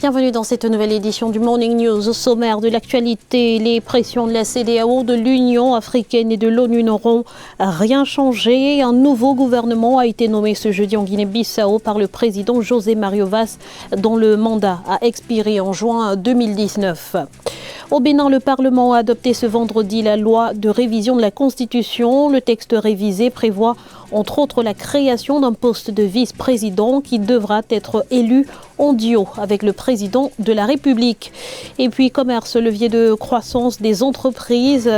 Bienvenue dans cette nouvelle édition du Morning News. Au sommaire de l'actualité, les pressions de la CEDEAO, de l'Union africaine et de l'ONU n'auront rien changé. Un nouveau gouvernement a été nommé ce jeudi en Guinée-Bissau par le président José Mario Vaz, dont le mandat a expiré en juin 2019. Au Bénin, le Parlement a adopté ce vendredi la loi de révision de la Constitution. Le texte révisé prévoit entre autres la création d'un poste de vice-président qui devra être élu en duo avec le président de la République. Et puis commerce, levier de croissance des entreprises,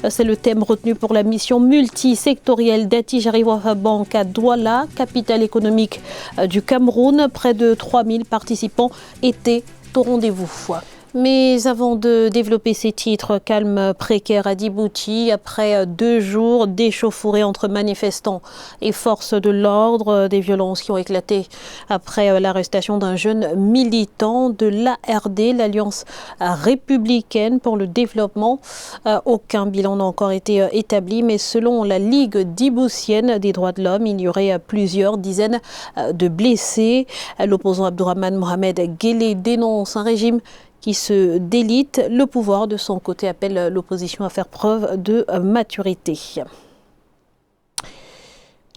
c'est le thème retenu pour la mission multisectorielle d'Attijari Jariwa Bank à Douala, capitale économique du Cameroun. Près de 3000 participants étaient au rendez-vous. Mais avant de développer ces titres, calme précaire à Djibouti, après 2 jours d'échauffourées entre manifestants et forces de l'ordre, des violences qui ont éclaté après l'arrestation d'un jeune militant de l'ARD, l'Alliance républicaine pour le développement. Aucun bilan n'a encore été établi, mais selon la Ligue djiboutienne des droits de l'homme, il y aurait plusieurs dizaines de blessés. L'opposant Abdourahmane Mohamed Guelleh dénonce un régime qui se délite. Le pouvoir, de son côté, appelle l'opposition à faire preuve de maturité.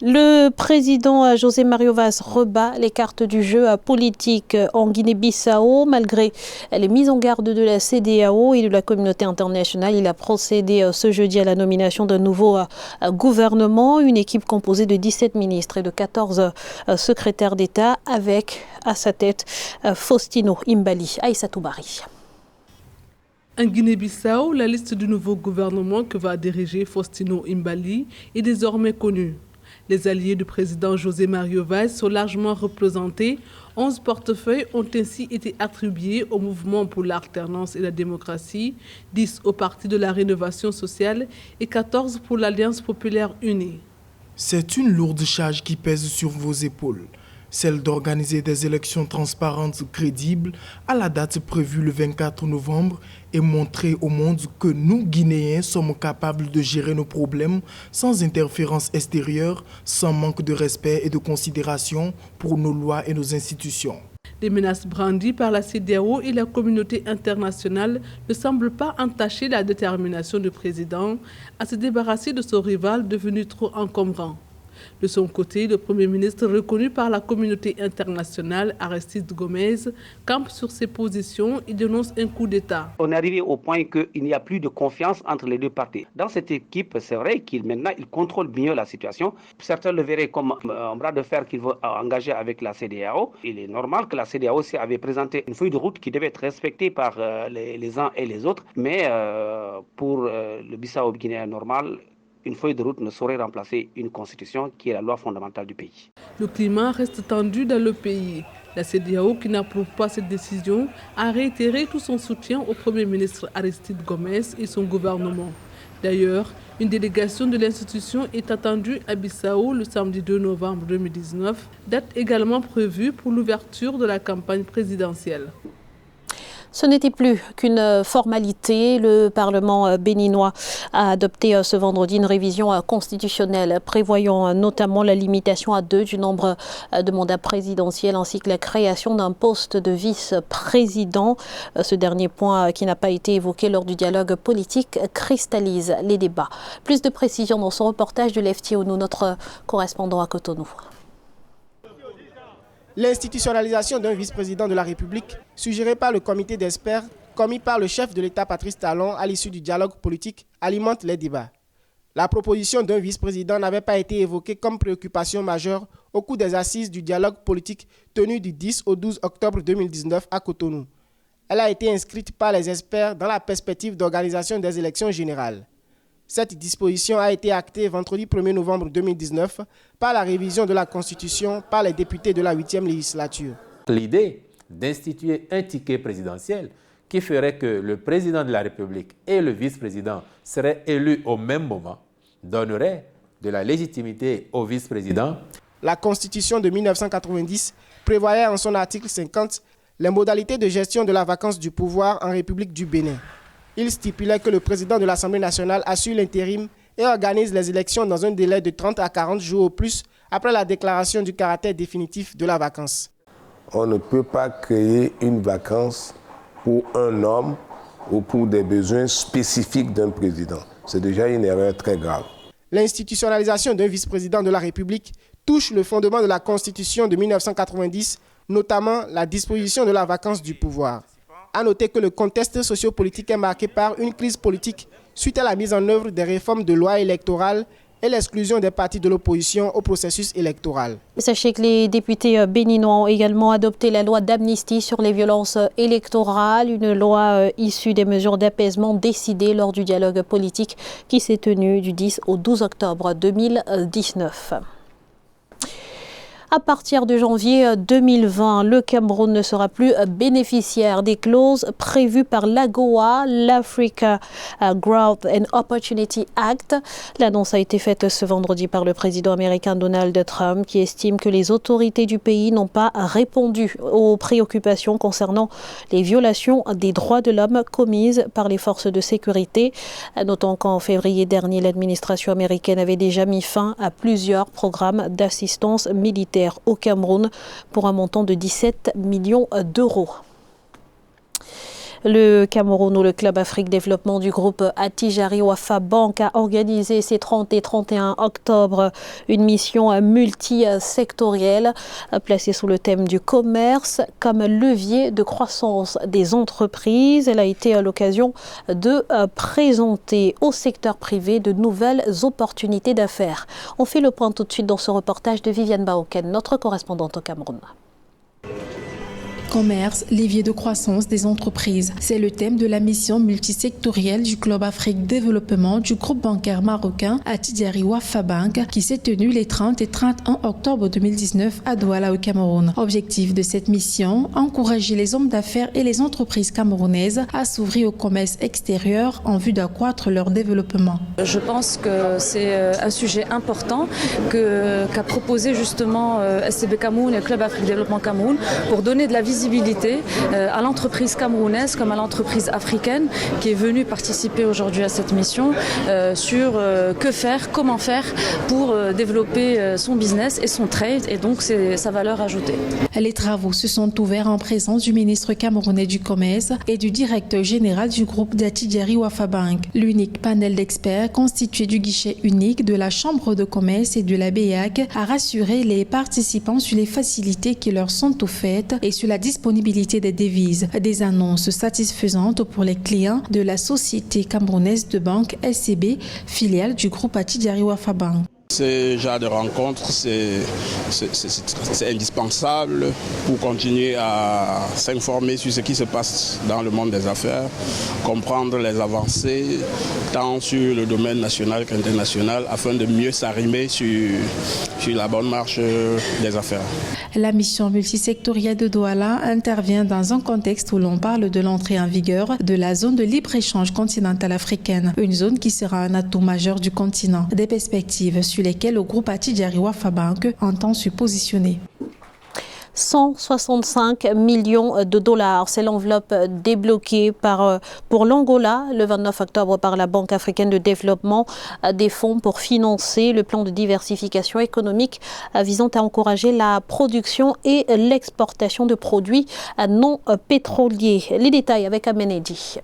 Le président José Mario Vaz rebat les cartes du jeu politique en Guinée-Bissau. Malgré les mises en garde de la CEDEAO et de la communauté internationale, il a procédé ce jeudi à la nomination d'un nouveau gouvernement, une équipe composée de 17 ministres et de 14 secrétaires d'État, avec à sa tête Faustino Imbali Aïssatou Bari. En Guinée-Bissau, la liste du nouveau gouvernement que va diriger Faustino Imbali est désormais connue. Les alliés du président José Mario Vaz sont largement représentés. 11 portefeuilles ont ainsi été attribués au Mouvement pour l'alternance et la démocratie, 10 au Parti de la rénovation sociale et 14 pour l'Alliance populaire unie. C'est une lourde charge qui pèse sur vos épaules, celle d'organiser des élections transparentes, crédibles, à la date prévue le 24 novembre et montrer au monde que nous, Guinéens, sommes capables de gérer nos problèmes sans interférence extérieure, sans manque de respect et de considération pour nos lois et nos institutions. Les menaces brandies par la CEDEAO et la communauté internationale ne semblent pas entacher la détermination du président à se débarrasser de son rival devenu trop encombrant. De son côté, le Premier ministre reconnu par la communauté internationale, Aristide Gomez, campe sur ses positions et dénonce un coup d'État. On est arrivé au point qu'il n'y a plus de confiance entre les deux parties. Dans cette équipe, c'est vrai qu'il contrôle mieux la situation. Certains le verraient comme un bras de fer qu'il veut engager avec la CEDEAO. Il est normal que la CEDEAO aussi avait présenté une feuille de route qui devait être respectée par les uns et les autres. Mais pour le Bissau-Guinéen normal, une feuille de route ne saurait remplacer une constitution qui est la loi fondamentale du pays. Le climat reste tendu dans le pays. La CEDEAO, qui n'approuve pas cette décision, a réitéré tout son soutien au Premier ministre Aristide Gomez et son gouvernement. D'ailleurs, une délégation de l'institution est attendue à Bissau le samedi 2 novembre 2019, date également prévue pour l'ouverture de la campagne présidentielle. Ce n'était plus qu'une formalité. Le Parlement béninois a adopté ce vendredi une révision constitutionnelle prévoyant notamment la limitation à 2 du nombre de mandats présidentiels ainsi que la création d'un poste de vice-président. Ce dernier point qui n'a pas été évoqué lors du dialogue politique cristallise les débats. Plus de précisions dans son reportage de Lefty Onou, notre correspondant à Cotonou. L'institutionnalisation d'un vice-président de la République, suggérée par le comité d'experts, commis par le chef de l'État Patrice Talon à l'issue du dialogue politique, alimente les débats. La proposition d'un vice-président n'avait pas été évoquée comme préoccupation majeure au cours des assises du dialogue politique tenues du 10 au 12 octobre 2019 à Cotonou. Elle a été inscrite par les experts dans la perspective d'organisation des élections générales. Cette disposition a été actée vendredi 1er novembre 2019 par la révision de la Constitution par les députés de la 8e législature. L'idée d'instituer un ticket présidentiel qui ferait que le président de la République et le vice-président seraient élus au même moment donnerait de la légitimité au vice-président. La Constitution de 1990 prévoyait en son article 50 les modalités de gestion de la vacance du pouvoir en République du Bénin. Il stipulait que le président de l'Assemblée nationale assure l'intérim et organise les élections dans un délai de 30 à 40 jours au plus après la déclaration du caractère définitif de la vacance. On ne peut pas créer une vacance pour un homme ou pour des besoins spécifiques d'un président. C'est déjà une erreur très grave. L'institutionnalisation d'un vice-président de la République touche le fondement de la Constitution de 1990, notamment la disposition de la vacance du pouvoir. À noter que le contexte sociopolitique est marqué par une crise politique suite à la mise en œuvre des réformes de loi électorale et l'exclusion des partis de l'opposition au processus électoral. Sachez que les députés béninois ont également adopté la loi d'amnistie sur les violences électorales, une loi issue des mesures d'apaisement décidées lors du dialogue politique qui s'est tenu du 10 au 12 octobre 2019. À partir de janvier 2020, le Cameroun ne sera plus bénéficiaire des clauses prévues par l'AGOA, l'Africa Growth and Opportunity Act. L'annonce a été faite ce vendredi par le président américain Donald Trump, qui estime que les autorités du pays n'ont pas répondu aux préoccupations concernant les violations des droits de l'homme commises par les forces de sécurité. Notons qu'en février dernier, l'administration américaine avait déjà mis fin à plusieurs programmes d'assistance militaire au Cameroun pour un montant de 17 millions d'euros. Le Cameroun ou le Club Afrique Développement du groupe Attijari Wafa Bank a organisé ces 30 et 31 octobre une mission multisectorielle placée sous le thème du commerce comme levier de croissance des entreprises. Elle a été à l'occasion de présenter au secteur privé de nouvelles opportunités d'affaires. On fait le point tout de suite dans ce reportage de Viviane Baoken, notre correspondante au Cameroun. Commerce, levier de croissance des entreprises. C'est le thème de la mission multisectorielle du Club Afrique Développement du groupe bancaire marocain Attijari Wafa Bank qui s'est tenue les 30 et 31 octobre 2019 à Douala au Cameroun. Objectif de cette mission, encourager les hommes d'affaires et les entreprises camerounaises à s'ouvrir au commerce extérieur en vue d'accroître leur développement. Je pense que c'est un sujet important qu'a proposé justement SCB Cameroun et le Club Afrique Développement Cameroun pour donner de la visibilité à l'entreprise camerounaise comme à l'entreprise africaine qui est venue participer aujourd'hui à cette mission sur que faire, comment faire pour développer son business et son trade et donc c'est sa valeur ajoutée. Les travaux se sont ouverts en présence du ministre camerounais du Commerce et du directeur général du groupe d'Attijari Wafa Bank. L'unique panel d'experts constitué du guichet unique de la Chambre de commerce et de la BEAC a rassuré les participants sur les facilités qui leur sont offertes et sur la disponibilité des devises. Des annonces satisfaisantes pour les clients de la société camerounaise de banque SCB, filiale du groupe Attijari Wafa Bank. Ce genre de rencontres, c'est indispensable pour continuer à s'informer sur ce qui se passe dans le monde des affaires, comprendre les avancées tant sur le domaine national qu'international afin de mieux s'arrimer sur la bonne marche des affaires. La mission multisectorielle de Douala intervient dans un contexte où l'on parle de l'entrée en vigueur de la zone de libre-échange continentale africaine, une zone qui sera un atout majeur du continent. Des perspectives sur lesquelles le groupe Attijari Wafa Bank entend se positionner. 165 millions de dollars. C'est l'enveloppe débloquée pour l'Angola le 29 octobre par la Banque africaine de développement, des fonds pour financer le plan de diversification économique visant à encourager la production et l'exportation de produits non pétroliers. Les détails avec Amenedi.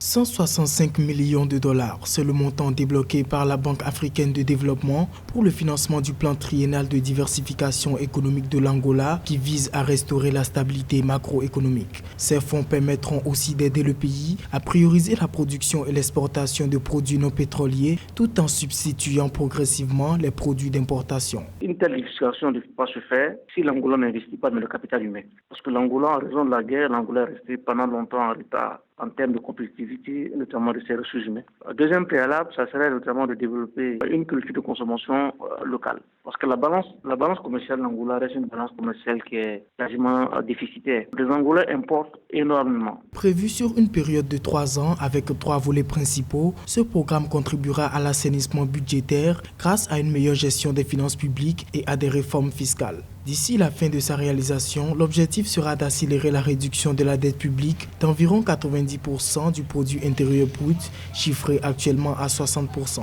165 millions de dollars, c'est le montant débloqué par la Banque africaine de développement pour le financement du plan triennal de diversification économique de l'Angola qui vise à restaurer la stabilité macroéconomique. Ces fonds permettront aussi d'aider le pays à prioriser la production et l'exportation de produits non pétroliers tout en substituant progressivement les produits d'importation. Une telle diversification ne peut pas se faire si l'Angola n'investit pas dans le capital humain. Parce que l'Angola, en raison de la guerre, l'Angola est resté pendant longtemps en retard en termes de compétitivité, notamment de ses ressources humaines. Deuxième préalable, ça serait notamment de développer une culture de consommation locale. Parce que la balance commerciale de l'Angola reste une balance commerciale qui est quasiment déficitaire. Les Angolais importent énormément. Prévu sur une période de 3 ans avec 3 volets principaux, ce programme contribuera à l'assainissement budgétaire grâce à une meilleure gestion des finances publiques et à des réformes fiscales. D'ici la fin de sa réalisation, l'objectif sera d'accélérer la réduction de la dette publique d'environ 90% du produit intérieur brut, chiffré actuellement à 60%.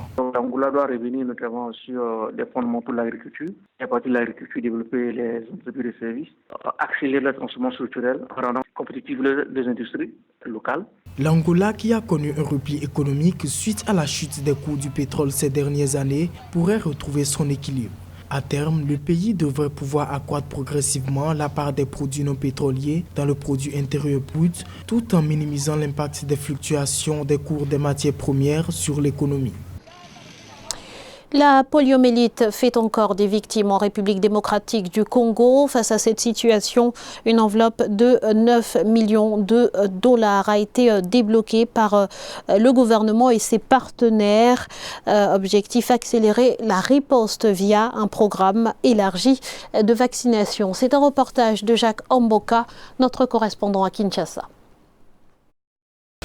L'Angola doit revenir notamment sur les fondamentaux de l'agriculture, et à partir de l'agriculture développer les entreprises de services, accélérer la transformation structurelle en rendant compétitives les industries locales. L'Angola, qui a connu un repli économique suite à la chute des cours du pétrole ces dernières années, pourrait retrouver son équilibre. À terme, le pays devrait pouvoir accroître progressivement la part des produits non pétroliers dans le produit intérieur brut, tout en minimisant l'impact des fluctuations des cours des matières premières sur l'économie. La poliomyélite fait encore des victimes en République démocratique du Congo. Face à cette situation, une enveloppe de 9 millions de dollars a été débloquée par le gouvernement et ses partenaires. Objectif, accélérer la riposte via un programme élargi de vaccination. C'est un reportage de Jacques Amboka, notre correspondant à Kinshasa.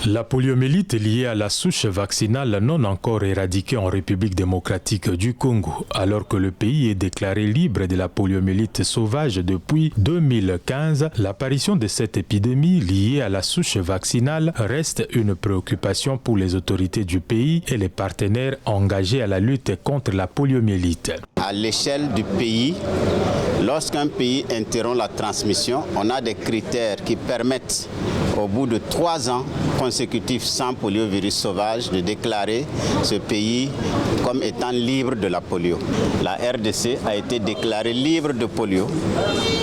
La poliomyélite est liée à la souche vaccinale non encore éradiquée en République démocratique du Congo, alors que le pays est déclaré libre de la poliomyélite sauvage depuis 2015. L'apparition de cette épidémie liée à la souche vaccinale reste une préoccupation pour les autorités du pays et les partenaires engagés à la lutte contre la poliomyélite. À l'échelle du pays, lorsqu'un pays interrompt la transmission, on a des critères qui permettent, au bout de 3 ans consécutifs sans poliovirus sauvage, de déclarer ce pays comme étant libre de la polio. La RDC a été déclarée libre de polio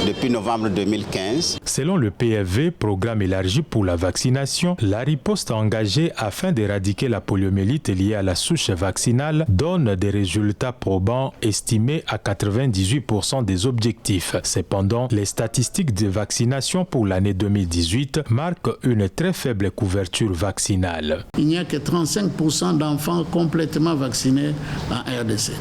depuis novembre 2015. Selon le PFV, programme élargi pour la vaccination, la riposte engagée afin d'éradiquer la poliomyélite liée à la souche vaccinale donne des résultats probants estimés à 98% des objectifs. Cependant, les statistiques de vaccination pour l'année 2018 marquent une très faible couverture vaccinale. Il n'y a que 35% d'enfants complètement vaccinés en RDC.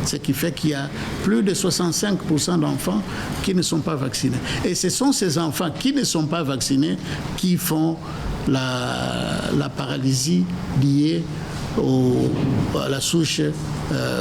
Ce qui fait qu'il y a plus de 65% d'enfants qui ne sont pas vaccinés. Et ce sont ces enfants qui ne sont pas vaccinés qui font la paralysie liée à la souche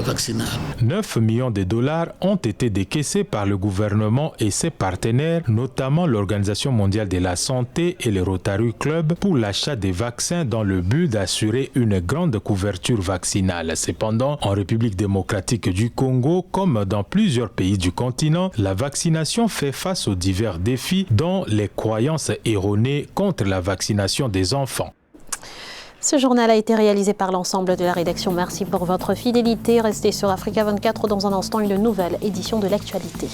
vaccinale. 9 millions de dollars ont été décaissés par le gouvernement et ses partenaires, notamment l'Organisation mondiale de la santé et le Rotary Club, pour l'achat des vaccins dans le but d'assurer une grande couverture vaccinale. Cependant, en République démocratique du Congo, comme dans plusieurs pays du continent, la vaccination fait face aux divers défis, dont les croyances erronées contre la vaccination des enfants. Ce journal a été réalisé par l'ensemble de la rédaction. Merci pour votre fidélité. Restez sur Africa 24. Dans un instant, une nouvelle édition de l'actualité.